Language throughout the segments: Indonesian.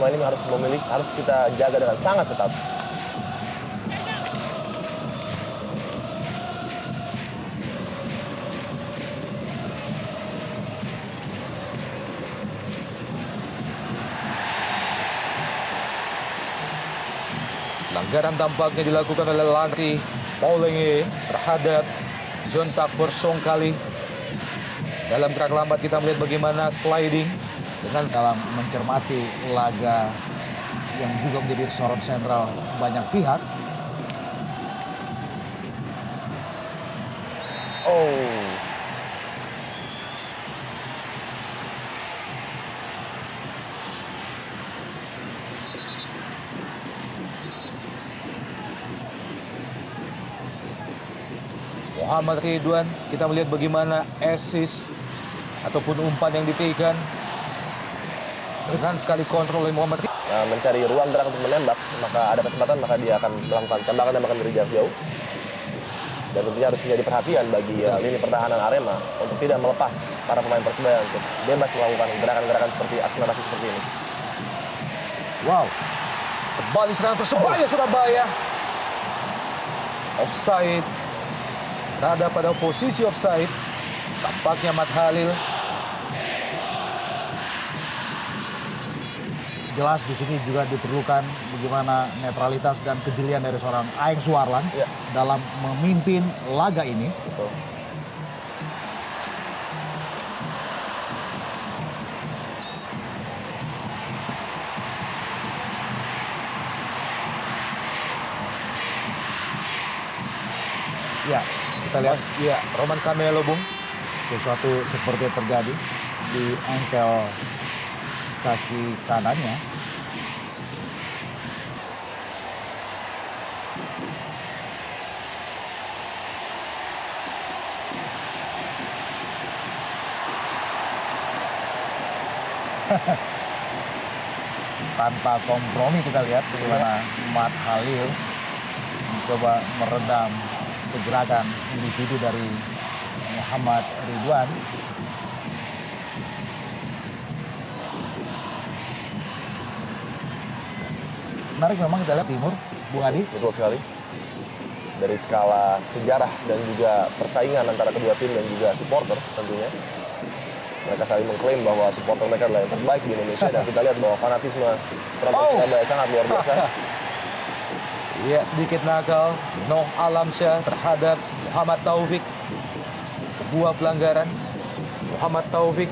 pertama ini harus kita jaga dengan sangat ketat. Pelanggaran tampaknya dilakukan oleh Landry Paulenge terhadap John Takbor Songkali. Dalam gerak lambat kita melihat bagaimana sliding dengan dalam mencermati laga yang juga menjadi sorot sentral banyak pihak. Muhammad Ridwan, kita melihat bagaimana assist ataupun umpan yang diberikan dengan sekali kontrol oleh Muhammad Ridwan. Mencari ruang gerak untuk menembak, maka ada kesempatan maka dia akan melakukan tembakan-tembakan dari jarak jauh. Dan tentunya harus menjadi perhatian bagi lini pertahanan Arema untuk tidak melepas para pemain Persebaya untuk bebas melakukan gerakan-gerakan seperti akselerasi seperti ini. Wow, kembali serangan Persebaya Surabaya. Offside. Berada pada posisi offside. Tampaknya Mat Halil. Jelas di sini juga diperlukan bagaimana netralitas dan kejelian dari seorang Aeng Suarlan dalam memimpin laga ini. Betul. Ya, kita lihat Ya, Roman Camelo, Bung. sesuatu seperti terjadi di engkel kaki kanannya. Tanpa kompromi kita lihat bagaimana Mat Halil mencoba meredam pergerakan individu dari Muhammad Ridwan. Menarik memang kita lihat Timur, Bung Adi. Betul sekali. Dari skala sejarah dan juga persaingan antara kedua tim dan juga supporter tentunya. Mereka saling mengklaim bahwa supporter mereka adalah yang terbaik di Indonesia dan kita lihat bahwa fanatisme penonton Surabaya sangat luar biasa. Iya, sedikit nakal Noh Alamsyah terhadap Muhammad Taufik. Sebuah pelanggaran Muhammad Taufik.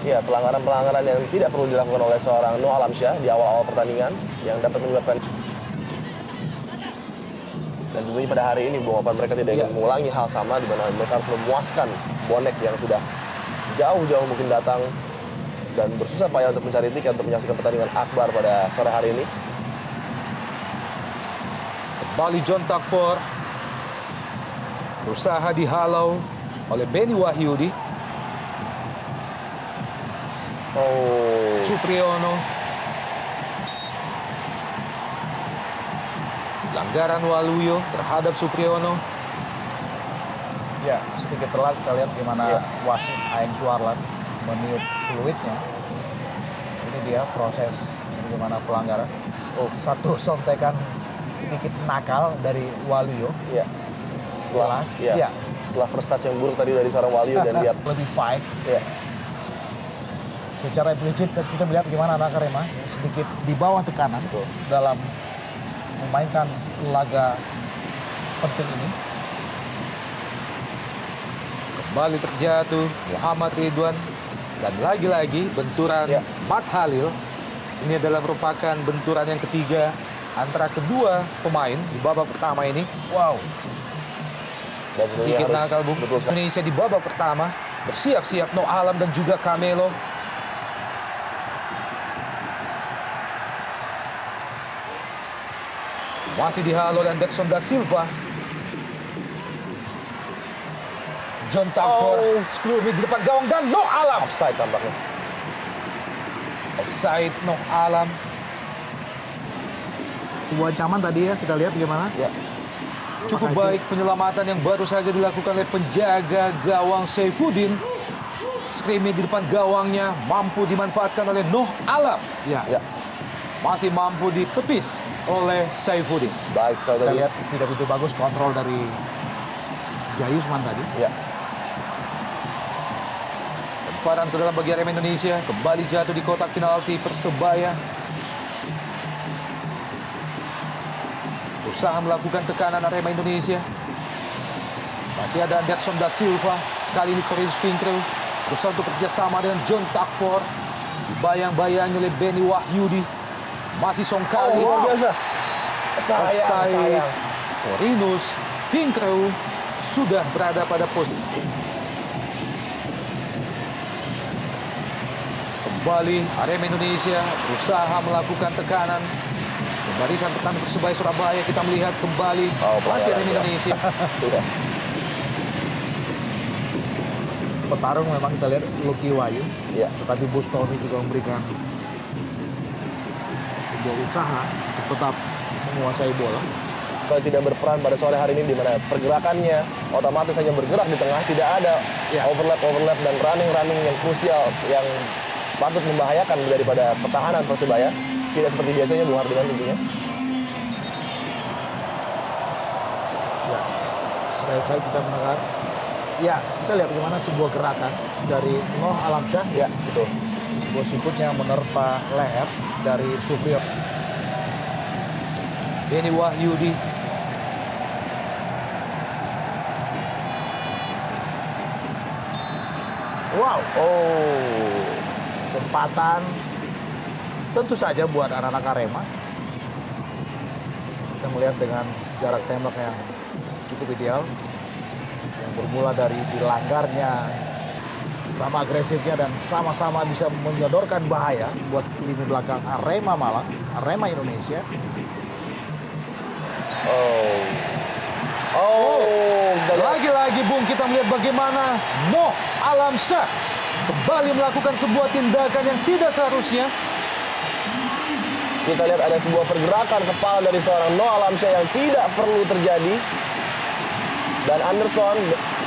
Ya, pelanggaran-pelanggaran yang tidak perlu dilakukan oleh seorang Noh Alamsyah di awal-awal pertandingan yang dapat menyebabkan. Dan tentunya pada hari ini bahwa mereka tidak ingin mengulangi hal sama di mana mereka harus memuaskan bonek yang sudah jauh-jauh mungkin datang dan bersusah payah untuk mencari tiket untuk menyaksikan pertandingan akbar pada sore hari ini. Kembali John Takbor. Berusaha dihalau oleh Benny Wahyudi. Supriyono. Pelanggaran Waluyo terhadap Supriyono. Ya, sedikit telat kita lihat gimana wasit Aeng Suarlan meniup fluidnya. Ini dia proses bagaimana pelanggaran. Satu sontekan sedikit nakal dari Waluyo. Iya. Setelah first touch yang buruk tadi dari seorang Waluyo dan dia lebih fight. ya, Secara implisit kita melihat bagaimana anak Arema sedikit di bawah tekanan dalam memainkan laga penting ini. Kembali terjatuh Muhammad Ridwan. Dan lagi-lagi benturan Mat Halil. Ini adalah merupakan benturan yang ketiga antara kedua pemain di babak pertama ini. Wow. dan Sedikit nakal, Bung. betul sekali. Indonesia di babak pertama bersiap-siap Noh Alam dan juga Camelo. Masih dihalau oleh Anderson da Silva. John Takbor, screwing di depan gawang dan Noh Alam. Offside tampaknya. Offside Noh Alam. Sebuah ancaman tadi ya, kita lihat bagaimana. Cukup baik penyelamatan yang baru saja dilakukan oleh penjaga gawang Saifuddin. Screaming di depan gawangnya mampu dimanfaatkan oleh Noh Alam. Ya. masih mampu ditepis oleh Saifuddin. Baik sekali Kita tadi. lihat tidak begitu bagus kontrol dari Jayusman tadi. Ya. Lemparan ke dalam bagi Arema Indonesia, kembali jatuh di kotak penalti Persebaya. Usaha melakukan tekanan Arema Indonesia. Masih ada Anderson da Silva, kali ini Corinthians Finkrew berusaha untuk kerjasama dengan John Takpor. Dibayang-bayangi oleh Benny Wahyudi. Masih Songkali. Luar biasa. Sayang, Offside. sayang. Corinthians Finkrew sudah berada pada posisi. Kembali Arema Indonesia berusaha melakukan tekanan. Ke barisan pertahanan Persebaya Surabaya kita melihat kembali masih Arema pelanggaran Indonesia. Iya. Petarung memang kita lihat Lucky Wahyu, Iya. tetapi Bustami juga memberikan sebuah usaha untuk tetap menguasai bola. Kalau tidak berperan pada sore hari ini di mana pergerakannya otomatis hanya bergerak di tengah, tidak ada Ya. overlap dan running yang krusial yang patut membahayakan daripada pertahanan Persebaya. Tidak seperti biasanya Bung Hardiman tentunya. Ya, saya kita mendengar. Ya, kita lihat bagaimana sebuah gerakan dari Noh Alamsyah. Ya, betul. Sebuah sikutnya menerpa leher dari Supriyo. Benny Wahyudi. Wow, Oh, kesempatan tentu saja buat anak-anak Arema. Kita melihat dengan jarak tembak yang cukup ideal, yang bermula dari dilanggarnya, sama agresifnya dan sama-sama bisa menyodorkan bahaya buat lini belakang Arema Malang, Arema Indonesia. Lagi-lagi Bung, kita melihat bagaimana Noh Alamsyah kembali melakukan sebuah tindakan yang tidak seharusnya. kita lihat ada sebuah pergerakan kepala dari seorang Noh Alamsyah yang tidak perlu terjadi. Dan Anderson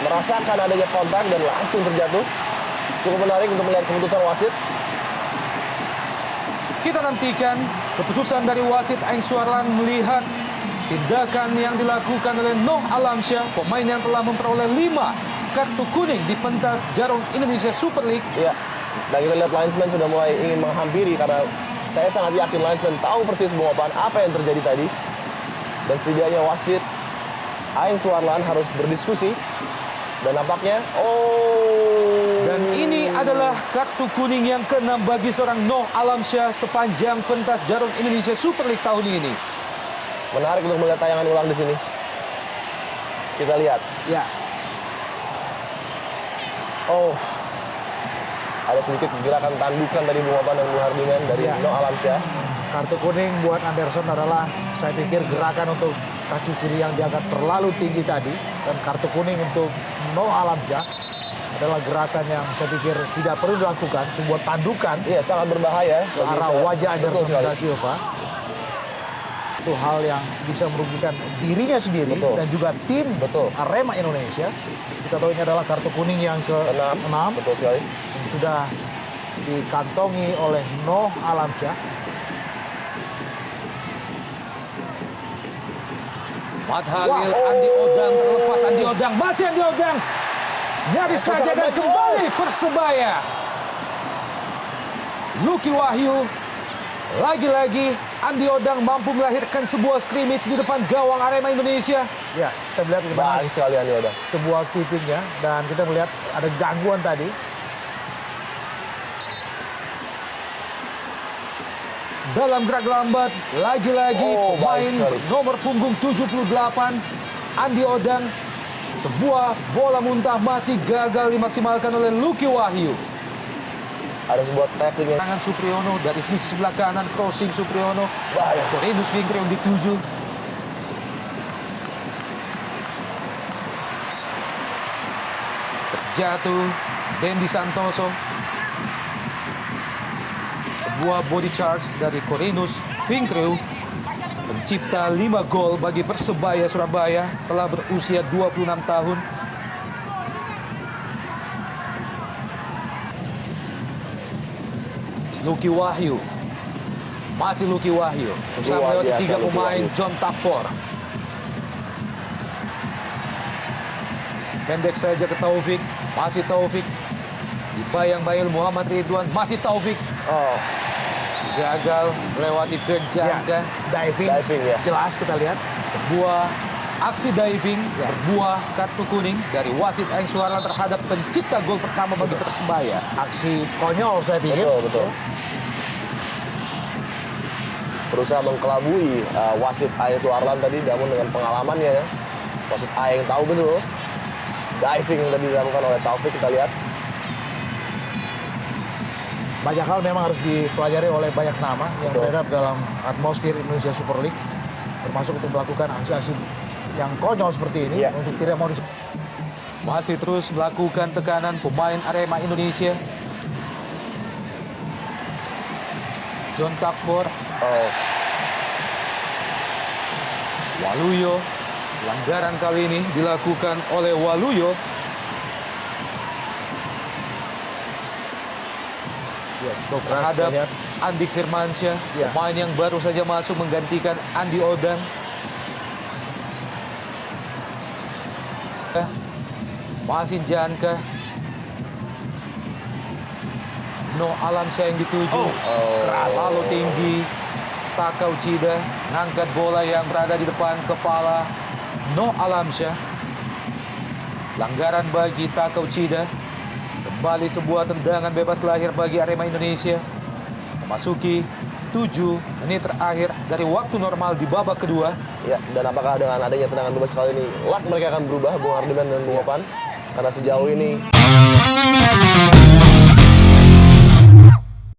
merasakan adanya kontak dan langsung terjatuh. Cukup menarik untuk melihat keputusan wasit. Kita nantikan keputusan dari wasit Aeng Suarlan melihat tindakan yang dilakukan oleh Noh Alamsyah, pemain yang telah memperoleh 5 kartu kuning di pentas Jarum Indonesia Super League. Iya. Dan kita lihat linesman sudah mulai ingin menghampiri karena saya sangat yakin linesman tahu persis Bung Opan apa yang terjadi tadi. Dan setidaknya wasit Aeng Suarlan harus berdiskusi. Dan nampaknya, Dan ini adalah kartu kuning yang ke-6 bagi seorang Noh Alamsyah sepanjang pentas Jarum Indonesia Super League tahun ini. menarik untuk melihat tayangan ulang di sini. Kita lihat. Ya, Ada sedikit gerakan tandukan dari Bung Opan dan Bung Hardiman dari Ya. Noh Alamsyah. kartu kuning buat Anderson adalah saya pikir gerakan untuk kaki kiri yang diangkat terlalu tinggi tadi, dan kartu kuning untuk Noh Alamsyah adalah gerakan yang saya pikir tidak perlu dilakukan, sebuah tandukan Iya, sangat berbahaya ke arah wajah Anderson sekali. da Silva. Itu hal yang bisa merugikan dirinya sendiri Betul. dan juga tim Betul. Arema Indonesia. Kita tahu ini adalah kartu kuning yang ke-6 Betul sekali. yang sudah dikantongi oleh Noh Alamsyah. Mat Halil, Andi Odang terlepas, Andi Odang, masih Andi Odang. Nyaris saja dan kembali Persebaya. Lucky Wahyu, lagi-lagi Andi Odang mampu melahirkan sebuah scrimmage di depan gawang Arema Indonesia. Ya, kita melihat bagaimana Baik sekali Andi Odang. sebuah keepingnya, dan kita melihat ada gangguan tadi. Dalam gerak lambat, lagi-lagi Oh, pemain baik sekali. nomor punggung 78, Andi Odang. Sebuah bola muntah masih gagal dimaksimalkan oleh Lucky Wahyu. Ada sebuah tackling yang Tangan Supriyono dari sisi sebelah kanan, crossing Supriyono. bahaya. Corinthians Finkrew yang dituju. Terjatuh Dendi Santoso. Sebuah body charge dari Corinthians Finkrew, pencipta 5 gol bagi Persebaya Surabaya, telah berusia 26 tahun. Lucky Wahyu Masih Lucky Wahyu. Berusaha Luar melewati biasa 3 Lucky pemain Wahyu. John Tapor. Pendek saja ke Taufik. Masih Taufik. Dibayang-bayang Muhammad Ridwan. Masih Taufik. Oh, Gagal melewati Greg Janka. Diving, Diving, ya. jelas kita lihat. Sebuah aksi diving Ya. berbuah kartu kuning dari wasit Aeng Suarlan terhadap pencipta gol pertama bagi Persebaya. Aksi konyol saya pikir. betul. Berusaha mengkelabui wasit Aeng Suarlan tadi, namun dengan pengalamannya ya. Wasit Aeng tahu betul. Diving yang tadi dilakukan oleh Taufik kita lihat. Banyak hal memang harus dipelajari oleh banyak nama yang Betul. beredar dalam atmosfer Indonesia Super League, termasuk untuk melakukan aksi-aksi yang konyol seperti ini Iya. untuk tidak mau Masih terus melakukan tekanan pemain Arema Indonesia. John Tapor, Oh, Waluyo. Pelanggaran kali ini dilakukan oleh Waluyo. ya, cukup keras kita Terhadap lihat. Andik Firmansyah, Ya. pemain yang baru saja masuk menggantikan Andi Odan. Masih Janka. No Alamsyah yang dituju. keras. Lalu tinggi. Taka Uchida ngangkat bola yang berada di depan kepala No Alamsyah. Pelanggaran bagi Taka Uchida. Kembali sebuah tendangan bebas lahir bagi Arema Indonesia. Memasuki 7 menit terakhir dari waktu normal di babak kedua. ya. Dan apakah dengan adanya tendangan bebas kali ini, luck mereka akan berubah, Bung Hardiman dan Bung Opan? Karena sejauh ini